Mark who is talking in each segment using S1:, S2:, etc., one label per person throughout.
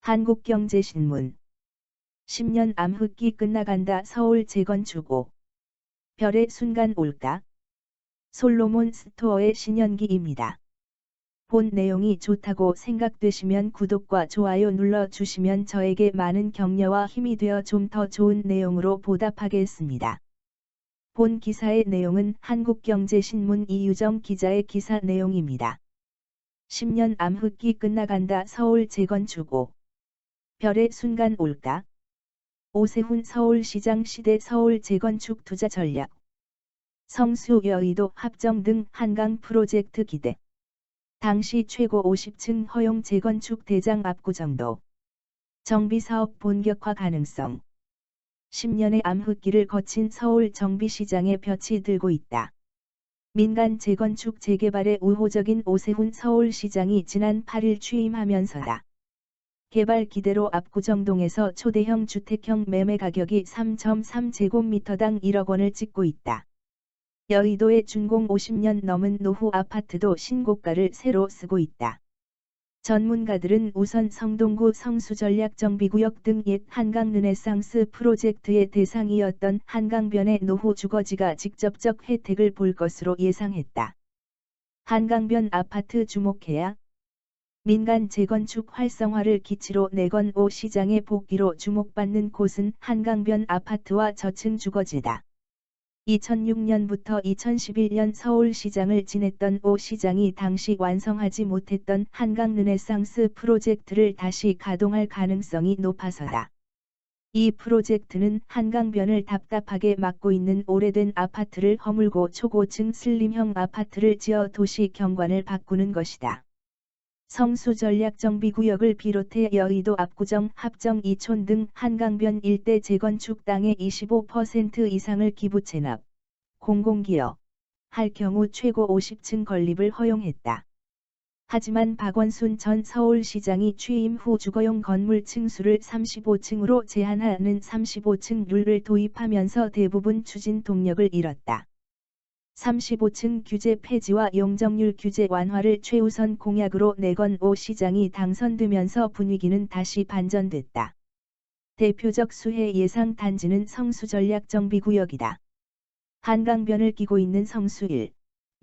S1: 한국경제신문 10년 암흑기 끝나간다. 서울 재건축 5별의 순간 올까? 솔로몬 스토어의 신연기입니다. 본 내용이 좋다고 생각되시면 구독과 좋아요 눌러주시면 저에게 많은 격려와 힘이 되어 좀 더 좋은 내용으로 보답하겠습니다. 본 기사의 내용은 한국경제신문 이유정 기자의 기사 내용입니다. 10년 암흑기 끝나간다. 서울 재건축 5별의 순간 올까? 오세훈 서울시장 시대 서울 재건축 투자 전략. 성수 여의도 합정 등 한강 프로젝트 기대. 당시 최고 50층 허용 재건축 대장 압구정도. 정비사업 본격화 가능성. 10년의 암흑기를 거친 서울 정비시장의 볕이 들고 있다. 민간 재건축 재개발에 우호적인 오세훈 서울시장이 지난 8일 취임하면서다. 개발 기대로 압구정동에서 초대형 주택형 매매 가격이 3.3제곱미터당 1억 원을 찍고 있다. 여의도의 준공 50년 넘은 노후 아파트도 신고가를 새로 쓰고 있다. 전문가들은 우선 성동구 성수전략정비구역 등 옛 한강 르네상스 프로젝트의 대상이었던 한강변의 노후 주거지가 직접적 혜택을 볼 것으로 예상했다. 한강변 아파트 주목해야. 민간 재건축 활성화를 기치로 내건 오 시장의 복귀로 주목받는 곳은 한강변 아파트와 저층 주거지다. 2006년부터 2011년 서울시장을 지냈던 오 시장이 당시 완성하지 못했던 한강 르네상스 프로젝트를 다시 가동할 가능성이 높아서다. 이 프로젝트는 한강변을 답답하게 막고 있는 오래된 아파트를 허물고 초고층 슬림형 아파트를 지어 도시 경관을 바꾸는 것이다. 성수전략정비구역을 비롯해 여의도 압구정 합정 이촌 등 한강변 일대 재건축 땅의 25% 이상을 기부 체납, 공공기여 할 경우 최고 50층 건립을 허용했다. 하지만 박원순 전 서울시장이 취임 후 주거용 건물 층수를 35층으로 제한하는 35층 룰을 도입하면서 대부분 추진 동력을 잃었다. 35층 규제 폐지와 용적률 규제 완화를 최우선 공약으로 내건 오 시장이 당선되면서 분위기는 다시 반전됐다. 대표적 수혜 예상 단지는 성수전략정비구역이다. 한강변을 끼고 있는 성수 1,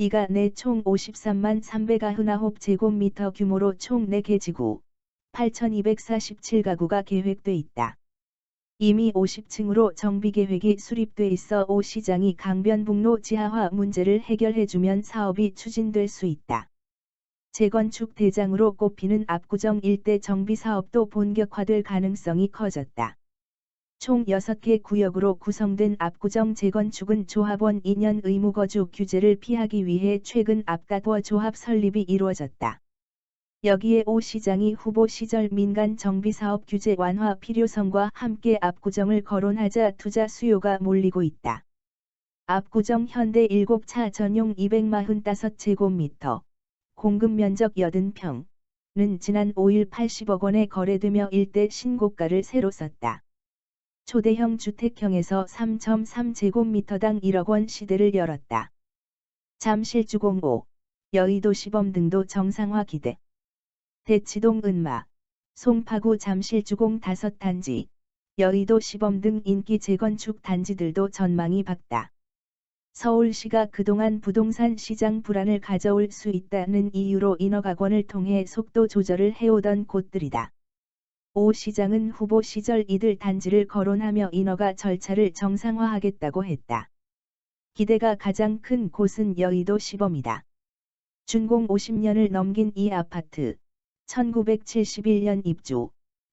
S1: 2가 내 총 53만 399제곱미터 규모로 총 4개 지구, 8,247가구가 계획돼 있다. 이미 50층으로 정비계획이 수립돼 있어 오 시장이 강변북로 지하화 문제를 해결해주면 사업이 추진될 수 있다. 재건축 대장으로 꼽히는 압구정 일대 정비사업도 본격화될 가능성이 커졌다. 총 6개 구역으로 구성된 압구정 재건축은 조합원 2년 의무거주 규제를 피하기 위해 최근 압가워 조합 설립이 이루어졌다. 여기에 오 시장이 후보 시절 민간 정비사업 규제 완화 필요성과 함께 압구정을 거론하자 투자 수요가 몰리고 있다. 압구정 현대 7차 전용 245제곱미터, 공급 면적 80평은 지난 5일 80억 원에 거래되며 일대 신고가를 새로 썼다. 초대형 주택형에서 3.3제곱미터당 1억 원 시대를 열었다. 잠실주공 5, 여의도 시범 등도 정상화 기대. 대치동 은마, 송파구 잠실주공 5단지, 여의도 시범 등 인기 재건축 단지들도 전망이 밝다. 서울시가 그동안 부동산 시장 불안을 가져올 수 있다는 이유로 인허가권을 통해 속도 조절을 해오던 곳들이다. 오 시장은 후보 시절 이들 단지를 거론하며 인허가 절차를 정상화하겠다고 했다. 기대가 가장 큰 곳은 여의도 시범이다. 준공 50년을 넘긴 이 아파트, 1971년 입주는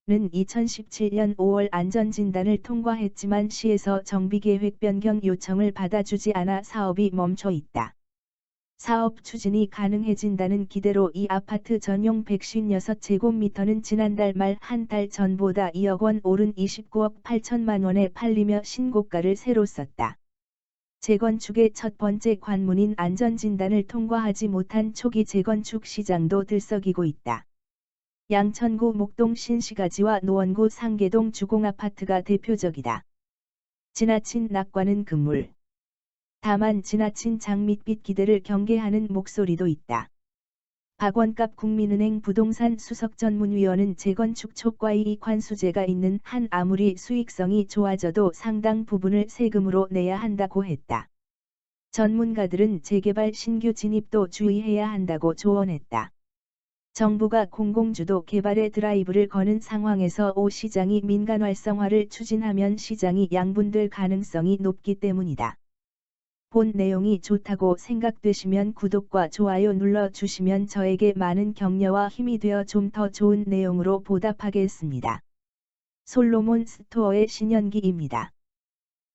S1: 2017년 5월 안전진단을 통과했지만 시에서 정비계획 변경 요청을 받아주지 않아 사업이 멈춰 있다. 사업 추진이 가능해진다는 기대로 이 아파트 전용 156제곱미터는 지난달 말 한 달 전보다 2억 원 오른 29억 8천만 원에 팔리며 신고가를 새로 썼다. 재건축의 첫 번째 관문인 안전진단을 통과하지 못한 초기 재건축 시장도 들썩이고 있다. 양천구 목동 신시가지와 노원구 상계동 주공아파트가 대표적이다. 지나친 낙관은 금물. 다만 지나친 장밋빛 기대를 경계하는 목소리도 있다. 박원갑 국민은행 부동산 수석전문위원은 재건축 초과이익 관수제가 있는 한 아무리 수익성이 좋아져도 상당 부분을 세금으로 내야 한다고 했다. 전문가들은 재개발 신규 진입도 주의해야 한다고 조언했다. 정부가 공공주도 개발에 드라이브를 거는 상황에서 오 시장이 민간 활성화를 추진하면 시장이 양분될 가능성이 높기 때문이다. 본 내용이 좋다고 생각되시면 구독과 좋아요 눌러주시면 저에게 많은 격려와 힘이 되어 좀 더 좋은 내용으로 보답하겠습니다. 솔로몬 스토어의 신현기입니다.